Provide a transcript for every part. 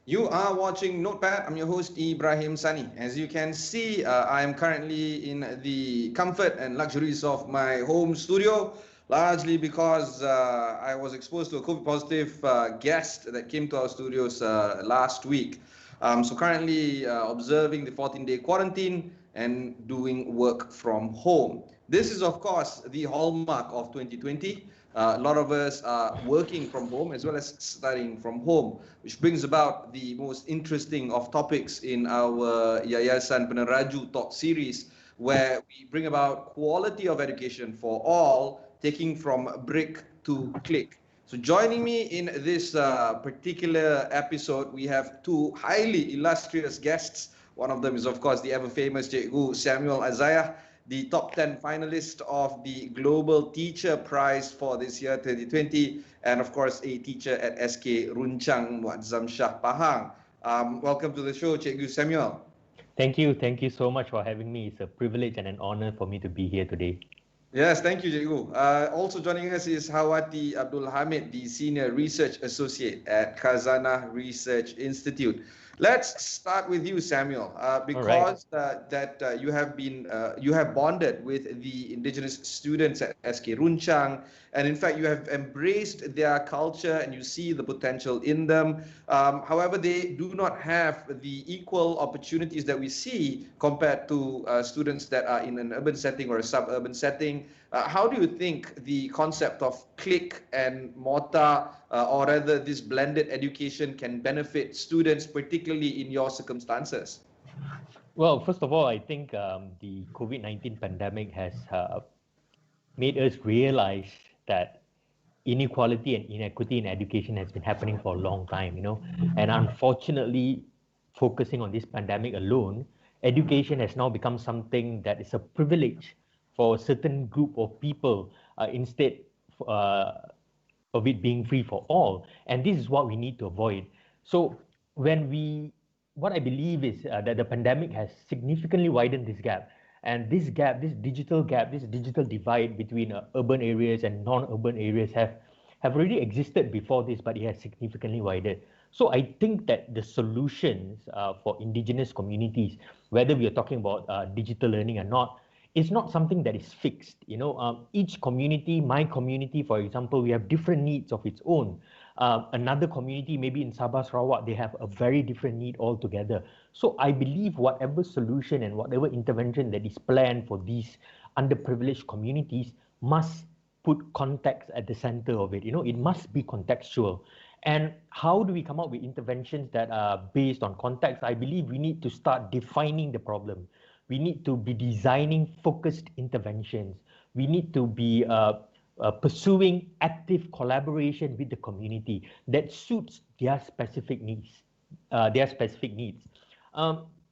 You are watching Notepad. I'm your host, Ibrahim Sani. As you can see, I am currently in the comfort and luxuries of my home studio, largely because I was exposed to a COVID positive guest that came to our studios last week. So currently observing the 14-day quarantine and doing work from home. This is, of course, the hallmark of 2020. A lot of us are working from home as well as studying from home, which brings about the most interesting of topics in our Yayasan Peneraju Talk series, where we bring about quality of education for all, taking from brick to click. So joining me in this particular episode, we have two highly illustrious guests. One of them is, of course, the ever-famous Cikgu Samuel Azayah, the top 10 finalist of the Global Teacher Prize for this year 2020, and of course a teacher at SK Runcang Muazzam Shah Pahang. Welcome to the show, Cikgu Samuel. Thank you so much for having me. It's a privilege and an honor for me to be here today. Yes, thank you, Cikgu. Also joining us is Hawati Abdul Hamid, the Senior Research Associate at Khazanah Research Institute. Let's start with you, Samuel, because you have bonded with the indigenous students at SK Runcang, and in fact you have embraced their culture and you see the potential in them. However, they do not have the equal opportunities that we see compared to students that are in an urban setting or a suburban setting. How do you think the concept of click and mortar, or rather this blended education, can benefit students, particularly in your circumstances? Well, first of all, I think the COVID-19 pandemic has made us realize that inequality and inequity in education has been happening for a long time, and unfortunately, focusing on this pandemic alone, education has now become something that is a privilege for a certain group of people instead uh, of it being free for all. And this is what we need to avoid. So what I believe is that the pandemic has significantly widened this gap. And this gap, this digital divide between urban areas and non-urban areas have already existed before this, but it has significantly widened. So I think that the solutions for indigenous communities, whether we are talking about digital learning or not, is not something that is fixed. Each community, my community, for example, we have different needs of its own. Another community, maybe in Sabah, Sarawak, they have a very different need altogether. So I believe whatever solution and whatever intervention that is planned for these underprivileged communities must put context at the center of it. It must be contextual. And how do we come up with interventions that are based on context? I believe we need to start defining the problem. We need to be designing focused interventions. We need to be pursuing active collaboration with the community that suits their specific needs.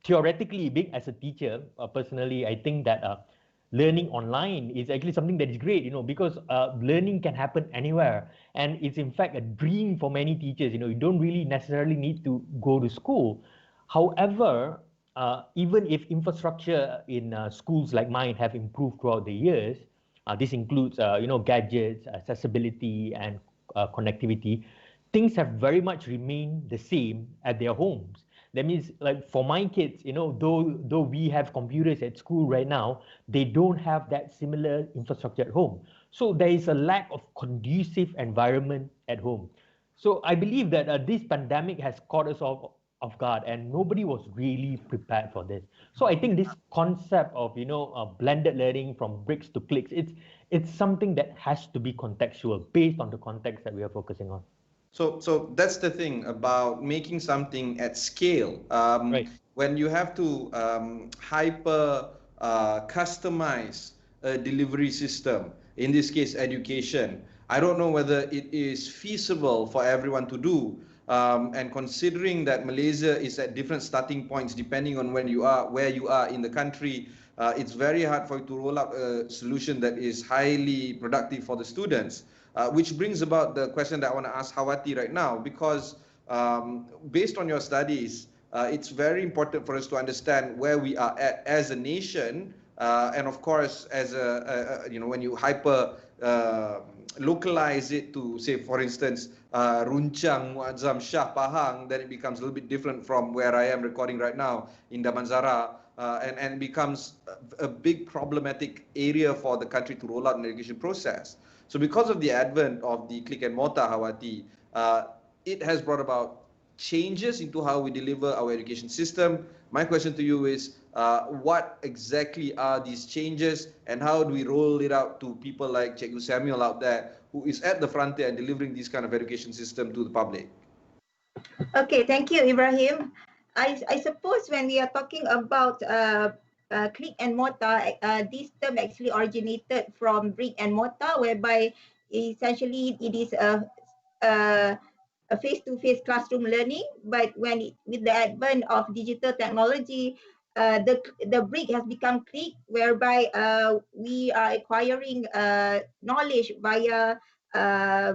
Theoretically, being as a teacher, personally, I think that learning online is actually something that is great, because learning can happen anywhere, and it's in fact a dream for many teachers. You don't really necessarily need to go to school. However, even if infrastructure in schools like mine have improved throughout the years, this includes gadgets, accessibility, and connectivity, things have very much remained the same at their homes. That means, like for my kids, though we have computers at school right now, they don't have that similar infrastructure at home. So there is a lack of conducive environment at home. So I believe that this pandemic has caught us off guard, and nobody was really prepared for this. So I think this concept of blended learning from bricks to clicks, it's something that has to be contextual based on the context that we are focusing on. So that's the thing about making something at scale. Right. When you have to hyper customize a delivery system, in this case education, I don't know whether it is feasible for everyone to do. And considering that Malaysia is at different starting points depending on where you are in the country, it's very hard for you to roll out a solution that is highly productive for the students. Which brings about the question that I want to ask Hawati right now, because based on your studies, it's very important for us to understand where we are at as a nation And of course, as when you hyper localize it to, say, for instance, Runcang, Muazzam, Shah, Pahang, then it becomes a little bit different from where I am recording right now in Damansara, and becomes a big problematic area for the country to roll out an education process. So because of the advent of the click and mortar, Hawati, it has brought about changes into how we deliver our education system. My question to you is, what exactly are these changes, and how do we roll it out to people like Cikgu Samuel out there, who is at the frontier and delivering this kind of education system to the public? Okay, thank you, Ibrahim. I suppose when we are talking about click and mortar, this term actually originated from brick and mortar, whereby essentially it is a face-to-face classroom learning. But with the advent of digital technology, the brick has become click, whereby we are acquiring knowledge via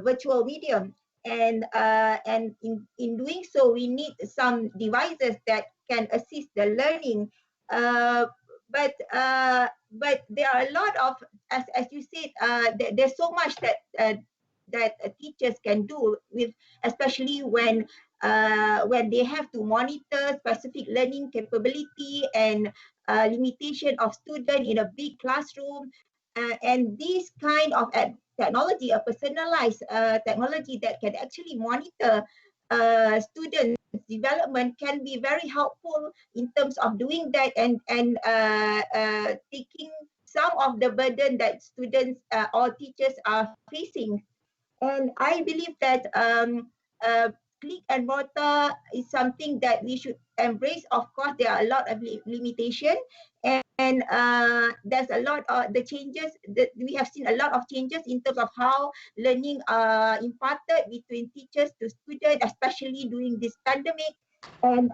virtual medium. And in doing so, we need some devices that can assist the learning. Uh, but there are a lot of, as you said, there's so much that teachers can do with, especially when they have to monitor specific learning capability and limitation of student in a big classroom. And this kind of technology, a personalized technology that can actually monitor students' development, can be very helpful in terms of doing that, and taking some of the burden that students or teachers are facing. And I believe that click and mortar is something that we should embrace. Of course, there are a lot of limitation, and there's a lot of the changes that we have seen, a lot of changes in terms of how learning are imparted between teachers to students, especially during this pandemic. And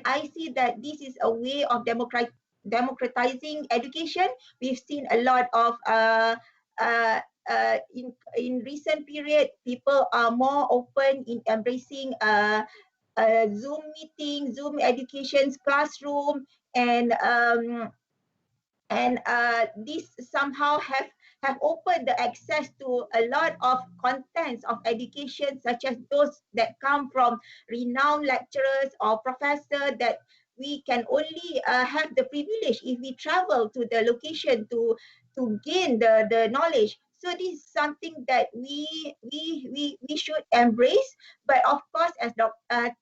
I see that this is a way of democratizing education. We've seen a lot of in recent period, people are more open in embracing Zoom meeting, Zoom education's classroom, and this somehow have opened the access to a lot of contents of education, such as those that come from renowned lecturers or professors, that we can only have the privilege if we travel to the location to gain the knowledge. So this is something that we should embrace. But of course, as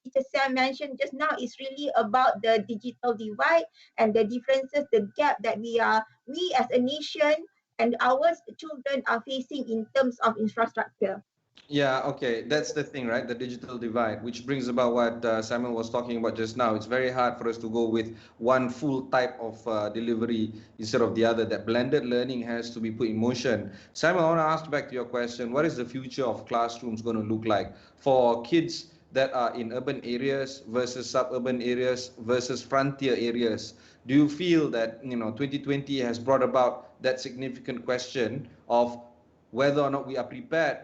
Teacher Sam mentioned just now, it's really about the digital divide and the differences, the gap that we as a nation and our children are facing in terms of infrastructure. Yeah, okay, that's the thing, right? The digital divide, which brings about what Samuel was talking about just now. It's very hard for us to go with one full type of delivery instead of the other. That blended learning has to be put in motion. Samuel, I want to ask back to your question. What is the future of classrooms going to look like for kids that are in urban areas versus suburban areas versus frontier areas? Do you feel that 2020 has brought about that significant question of whether or not we are prepared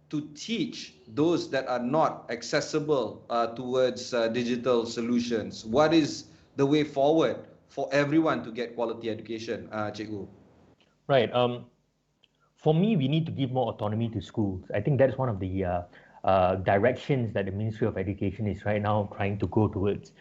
to teach those that are not accessible towards digital solutions? What is the way forward for everyone to get quality education, Cikgu? Right. For me, we need to give more autonomy to schools. I think that's one of the directions that the Ministry of Education is right now trying to go towards.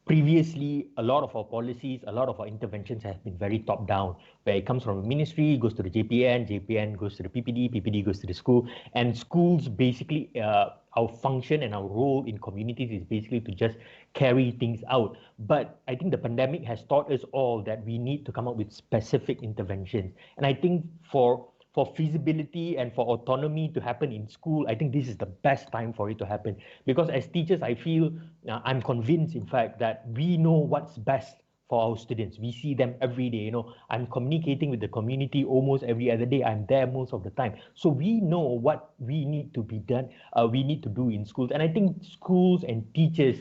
Previously, a lot of our policies, a lot of our interventions have been very top-down, where it comes from a ministry, goes to the JPN, JPN goes to the PPD, PPD goes to the school, and schools basically, our function and our role in communities is basically to just carry things out. But I think the pandemic has taught us all that we need to come up with specific interventions. And I think for feasibility and for autonomy to happen in school, I think this is the best time for it to happen. Because as teachers, I feel, I'm convinced, in fact, that we know what's best for our students. We see them every day. I'm communicating with the community almost every other day. I'm there most of the time. So we know what we need to be done, we need to do in schools. And I think schools and teachers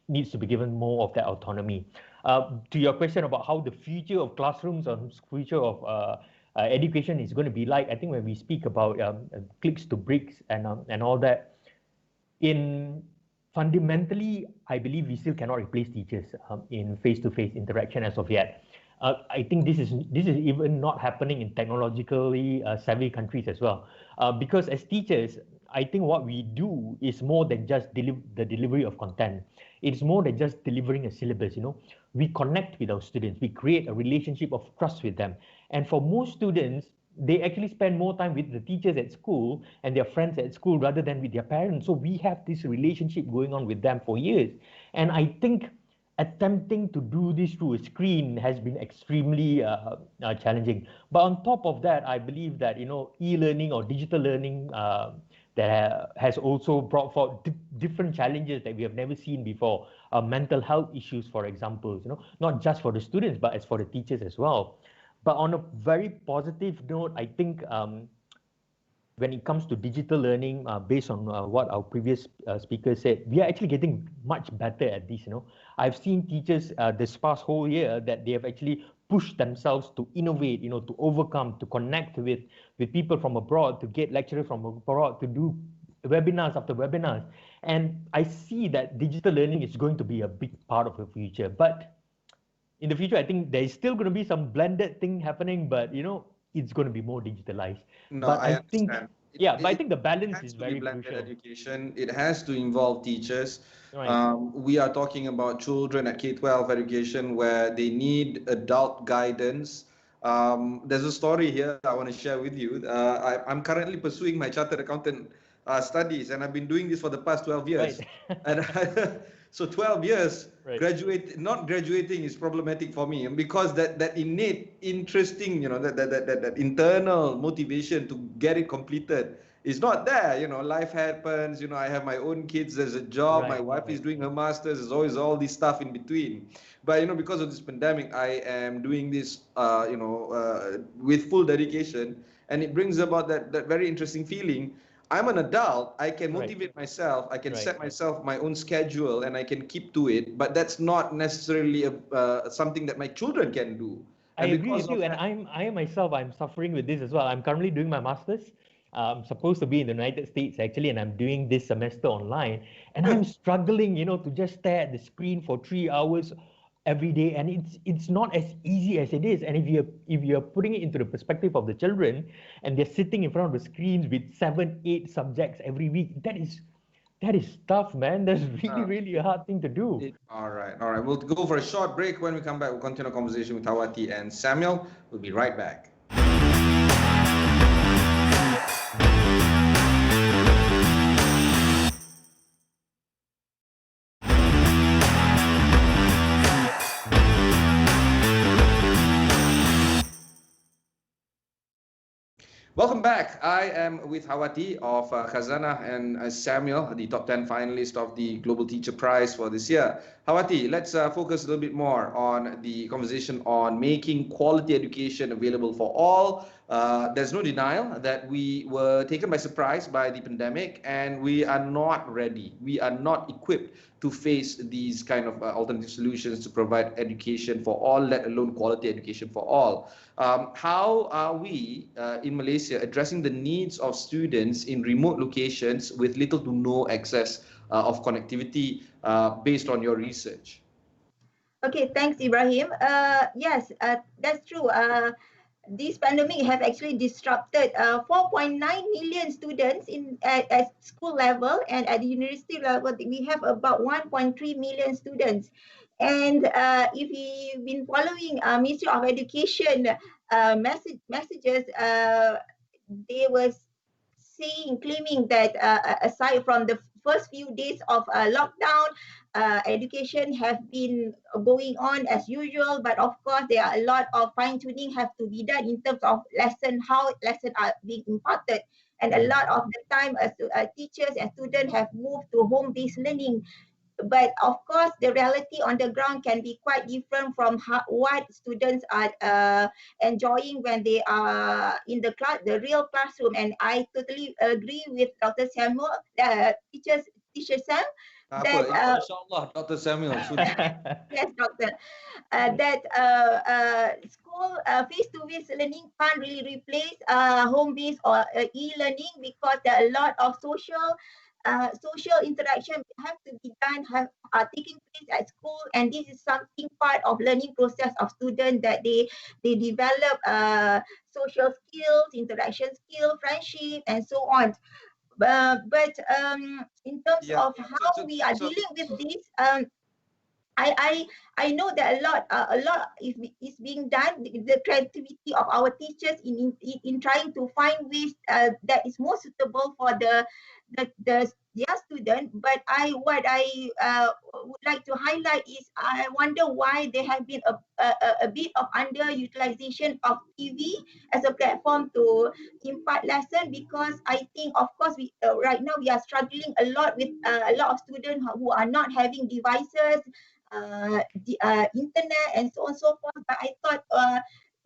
needs to be given more of that autonomy. To your question about how the future of classrooms or future of education is going to be like, I think when we speak about clicks to bricks and all that, in fundamentally, I believe we still cannot replace teachers in face-to-face interaction as of yet. I think this is even not happening in technologically savvy countries as well. Because as teachers, I think what we do is more than just the delivery of content. It's more than just delivering a syllabus. We connect with our students. We create a relationship of trust with them. And for most students, they actually spend more time with the teachers at school and their friends at school rather than with their parents. So we have this relationship going on with them for years. And I think attempting to do this through a screen has been extremely challenging. But on top of that, I believe that e-learning or digital learning that has also brought forth different challenges that we have never seen before. Mental health issues, for example, not just for the students but as for the teachers as well. But on a very positive note, I think when it comes to digital learning, based on what our previous speaker said, we are actually getting much better at this. I've seen teachers this past whole year that they have actually pushed themselves to innovate, to overcome, to connect with people from abroad, to get lecturers from abroad, to do webinars after webinars. And I see that digital learning is going to be a big part of the future. But in the future, I think there's still going to be some blended thing happening, but it's going to be more digitalized. No, But I I think, understand. but I think the It balance has is to be very blended crucial. education. It has to involve teachers. Right. We are talking about children at K-12 education where they need adult guidance. There's a story here I want to share with you. I'm currently pursuing my chartered accountant studies, and I've been doing this for the past 12 years. Right. And so 12 years, Right. not graduating is problematic for me, and because that innate, interesting, that internal motivation to get it completed is not there. Life happens. I have my own kids. There's a job. My Right, wife is right. doing her masters. There's always all this stuff in between. But because of this pandemic, I am doing this, with full dedication, and it brings about that very interesting feeling. I'm an adult. I can Right. motivate myself. I can Right, set right. myself my own schedule, and I can keep to it. But that's not necessarily something that my children can do. I And agree because with you, of and that, I myself, I'm suffering with this as well. I'm currently doing my master's. I'm supposed to be in the United States actually, and I'm doing this semester online, and I'm struggling, to just stare at the screen for 3 hours every day, and it's not as easy as it is. And if you're putting it into the perspective of the children, and they're sitting in front of the screens with 7, 8 subjects every week, that is tough, man. That's really, uh, really a hard thing to do. all right, all right. We'll go for a short break. When we come back, we'll continue our conversation with Hawati and Samuel. We'll be right back. Welcome back. I am with Hawati of Khazanah and Samuel, the top 10 finalist of the Global Teacher Prize for this year. Hawati, let's focus a little bit more on the conversation on making quality education available for all. There's no denial that we were taken by surprise by the pandemic, and we are not ready. We are not equipped to face these kind of alternative solutions to provide education for all, let alone quality education for all. How are we in Malaysia addressing the needs of students in remote locations with little to no access of connectivity based on your research? Okay, thanks, Ibrahim. Yes, that's true. This pandemic have actually disrupted 4.9 million students at school level, and at the university level we have about 1.3 million students. And if you've been following Ministry of Education messages, they were claiming that aside from the first few days of lockdown, education have been going on as usual, but of course there are a lot of fine tuning have to be done in terms of how lessons are being imparted, and a lot of the time teachers and students have moved to home-based learning. But of course, the reality on the ground can be quite different from what students are enjoying when they are in the real classroom. And I totally agree with Dr. Samuel, teacher Sam, that Inshallah, Dr. Samuel. yes, doctor, that school face-to-face learning can't really replace home-based or e-learning, because there are a lot of social social interaction have to be done, are taking place at school, and this is something part of learning process of students that they develop social skills, interaction skill, friendship, and so on. But in terms Yeah. of how we are dealing with this, I know that a lot is being done. The creativity of our teachers in trying to find ways that is more suitable for their student. But what I would like to highlight is I wonder why there have been a bit of underutilization of TV as a platform to impart lesson, because I think, of course, we right now we are struggling a lot with a lot of students who are not having devices, the internet, and so on and so forth. But I thought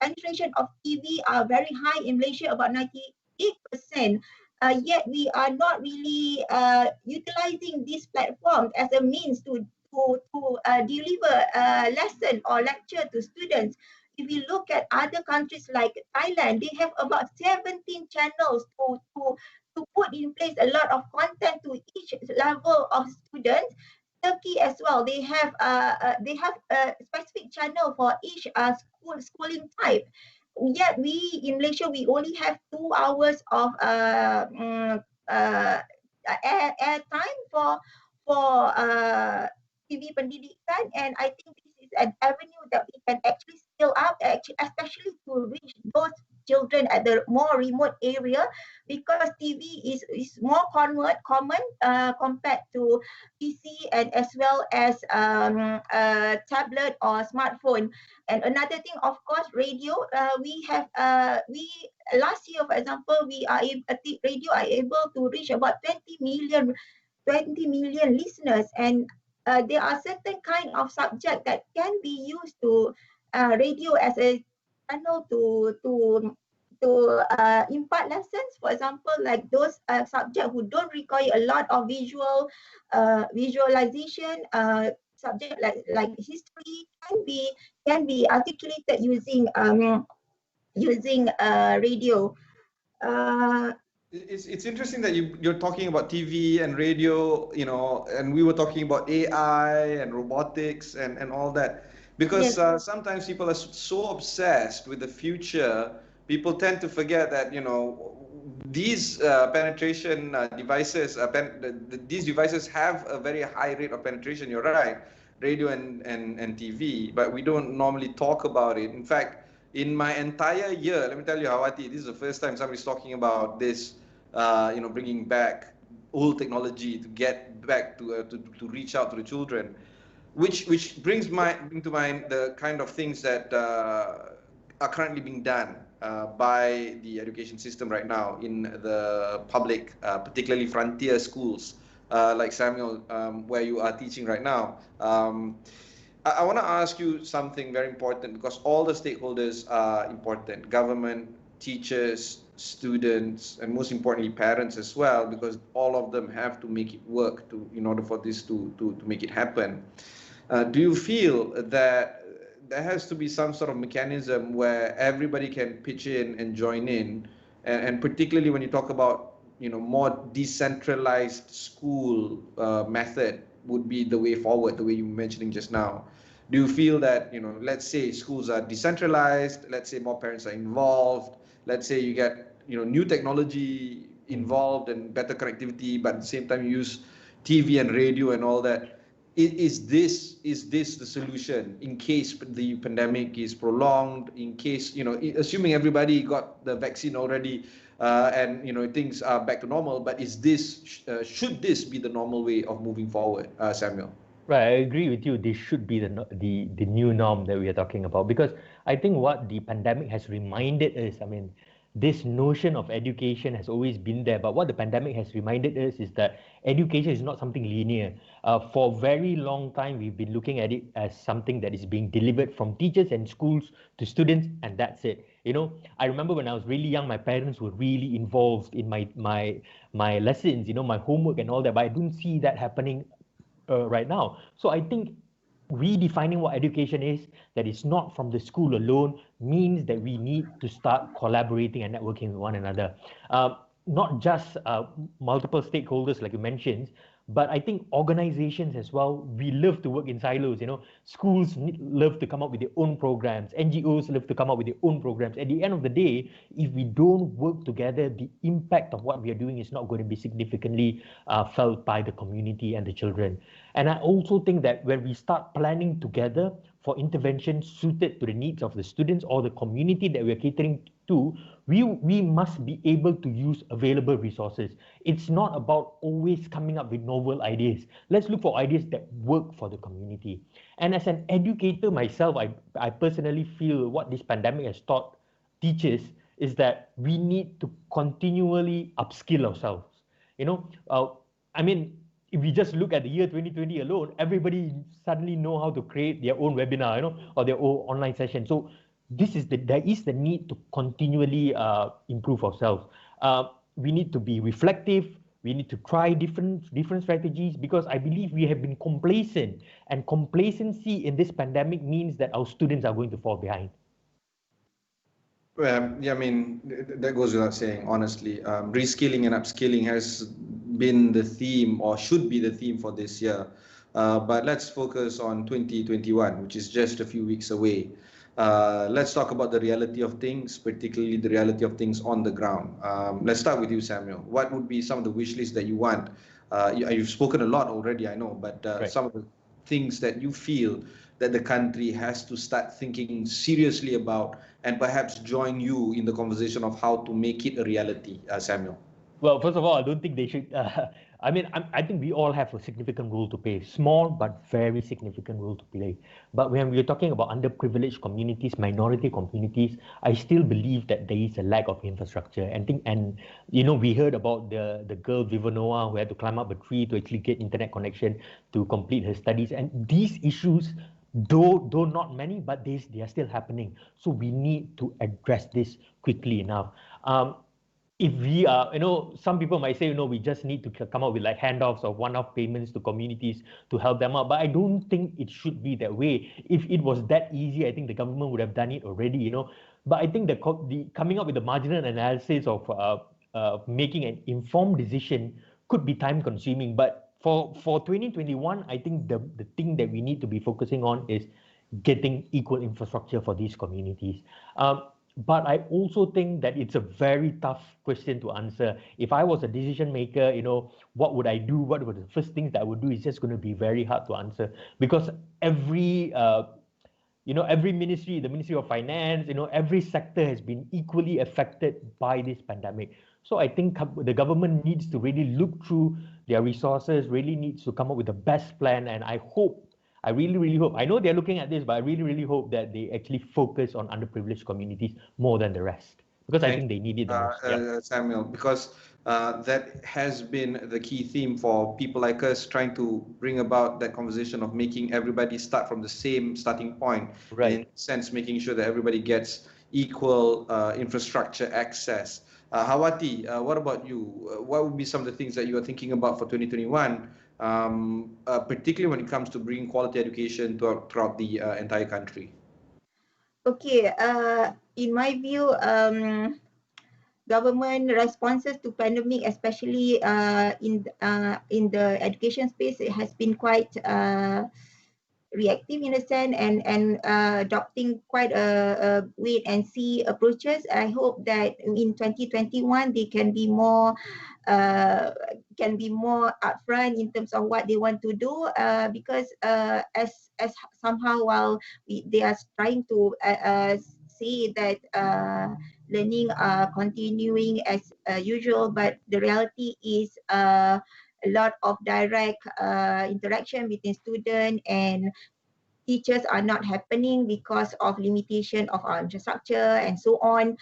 penetration of TV are very high in Malaysia, about 98%. Yet we are not really utilizing this platform as a means to deliver a lesson or lecture to students. If you look at other countries like Thailand, they have about 17 channels to put in place a lot of content to each level of students. Turkey as well, they have a specific channel for each schooling type. Yet we in Malaysia, we only have 2 hours of air time for TV pendidikan, and I think this is an avenue that we can actually scale up, especially to reach those children at the more remote area, because TV is more common compared to PC, and as well as tablet or smartphone. And another thing, of course, radio. We last year, for example, radio are able to reach about 20 million listeners, and there are certain kind of subject that can be used to radio as a channel to impart lessons. For example, like those subject who don't require a lot of visualization, subject like history can be articulated using radio. It's interesting that you're talking about TV and radio, and we were talking about AI and robotics and all that, because Yes. sometimes people are so obsessed with the future, people tend to forget that these penetration devices, these devices have a very high rate of penetration. You're right, radio and TV, but we don't normally talk about it. In fact, in my entire year, let me tell you, Hawati, this is the first time somebody's talking about this, bringing back old technology to get back to reach out to the children, which brings into mind the kind of things that are currently being done by the education system right now in the public, particularly frontier schools, like Samuel, where you are teaching right now. I want to ask you something very important, because all the stakeholders are important: government, teachers, students, and most importantly, parents as well, because all of them have to make it work in order for this to make it happen. Do you feel that there has to be some sort of mechanism where everybody can pitch in and join in, and particularly when you talk about more decentralized school method would be the way forward, the way you were mentioning just now? Do you feel that, let's say schools are decentralized, let's say more parents are involved, let's say you get, new technology involved and better connectivity, but at the same time you use TV and radio and all that. Is this the solution in case the pandemic is prolonged, in case, assuming everybody got the vaccine already, and things are back to normal, but should this be the normal way of moving forward, Samuel? Right, I agree with you. This should be the new norm that we are talking about, because I think what the pandemic has reminded us, I mean, this notion of education has always been there, but what the pandemic has reminded us is that education is not something linear. For a very long time, we've been looking at it as something that is being delivered from teachers and schools to students, and that's it. I remember when I was really young, my parents were really involved in my lessons, my homework and all that, but I don't see that happening right now. So I think redefining what education is, that is not from the school alone, means that we need to start collaborating and networking with one another. not just multiple stakeholders like you mentioned, but I think organizations as well. We love to work in silos. Schools love to come up with their own programs. NGOs love to come up with their own programs. At the end of the day, if we don't work together, the impact of what we are doing is not going to be significantly felt by the community and the children. And I also think that when we start planning together for intervention suited to the needs of the students or the community that we're catering to, we must be able to use available resources. It's not about always coming up with novel ideas. Let's look for ideas that work for the community. And as an educator myself, I personally feel what this pandemic has taught teachers is that we need to continually upskill ourselves. I mean, if we just look at the year 2020 alone, everybody suddenly know how to create their own webinar, or their own online session. So there is the need to continually improve ourselves. We need to be reflective. We need to try different strategies, because I believe we have been complacent, and complacency in this pandemic means that our students are going to fall behind. Well, yeah, I mean, that goes without saying, honestly. Reskilling and upskilling has been the theme, or should be the theme, for this year. But let's focus on 2021, which is just a few weeks away. Let's talk about the reality of things, particularly the reality of things on the ground. Let's start with you, Samuel. What would be some of the wish lists that you want? You've spoken a lot already, I know, but Right. some of the things that you feel that the country has to start thinking seriously about, and perhaps join you in the conversation of how to make it a reality, Samuel? Well, first of all, I don't think they should. I think we all have a significant role to play, small but very significant role to play. But when we're talking about underprivileged communities, minority communities, I still believe that there is a lack of infrastructure. And we heard about the girl Vivanoa who had to climb up a tree to actually get internet connection to complete her studies. And these issues, though not many, but they are still happening. So we need to address this quickly enough. If we are, some people might say, we just need to come up with like handoffs or one-off payments to communities to help them out. But I don't think it should be that way. If it was that easy, I think the government would have done it already, But I think the coming up with the marginal analysis of making an informed decision could be time-consuming. But for 2021, I think the thing that we need to be focusing on is getting equal infrastructure for these communities. But I also think that it's a very tough question to answer. If I was a decision maker, what would I do? What were the first things that I would do? Is just going to be very hard to answer, because every ministry, the Ministry of Finance, every sector has been equally affected by this pandemic. So I think the government needs to really look through their resources, really needs to come up with the best plan. And I really, really hope, I know they're looking at this, but I really, really hope that they actually focus on underprivileged communities more than the rest, because I think they need it the most. Yeah. Samuel, because that has been the key theme for people like us, trying to bring about that conversation of making everybody start from the same starting point. Right. In a sense, making sure that everybody gets equal infrastructure access. Hawati, what about you? What would be some of the things that you are thinking about for 2021? Particularly when it comes to bringing quality education throughout the entire country? Okay, in my view, government responses to pandemic, especially in the education space, it has been quite reactive in a sense, and adopting quite a wait and see approaches. I hope that in 2021 they can be more upfront in terms of what they want to do, because as somehow while they are trying to say that learning continuing as usual, but the reality is a lot of direct interaction between student and teachers are not happening because of limitation of our infrastructure and so on.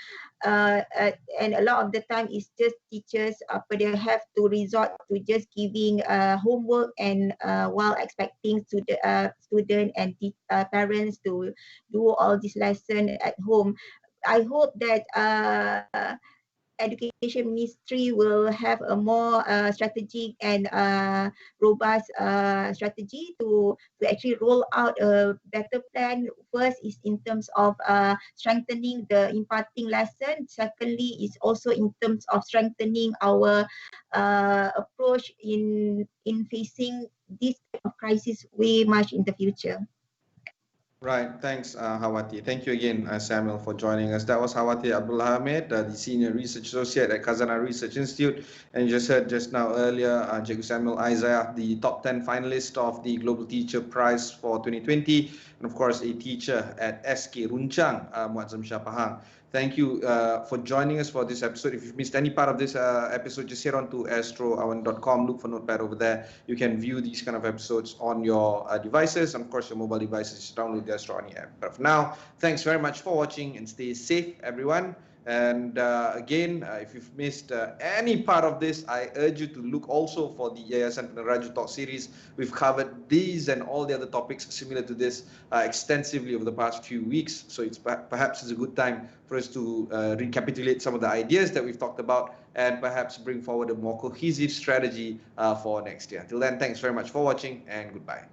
And a lot of the time it's just teachers, they have to resort to just giving homework, and while expecting student and parents to do all this lesson at home. I hope that Education Ministry will have a more strategic and robust strategy to actually roll out a better plan. First is in terms of strengthening the imparting lesson. Secondly is also in terms of strengthening our approach in facing this type of crisis way much in the future. Right. Thanks, Hawati. Thank you again, Samuel, for joining us. That was Hawati Abdul Hamid, the Senior Research Associate at Khazanah Research Institute. And you just heard just now earlier, Cikgu Samuel Isaiah, the top 10 finalist of the Global Teacher Prize for 2020. And of course, a teacher at SK Runcang, Muazzam Shah Pahang. Thank you for joining us for this episode. If you've missed any part of this episode, just head on to astroawani.com, look for Notepad over there. You can view these kind of episodes on your devices, and of course your mobile devices. Just download the Astro AWANI app. But for now, thanks very much for watching and stay safe, everyone. And again, if you've missed any part of this, I urge you to look also for the Yayasan Peneraju Talk series. We've covered these and all the other topics similar to this extensively over the past few weeks. So it's perhaps it's a good time for us to recapitulate some of the ideas that we've talked about and perhaps bring forward a more cohesive strategy for next year. Till then, thanks very much for watching and goodbye.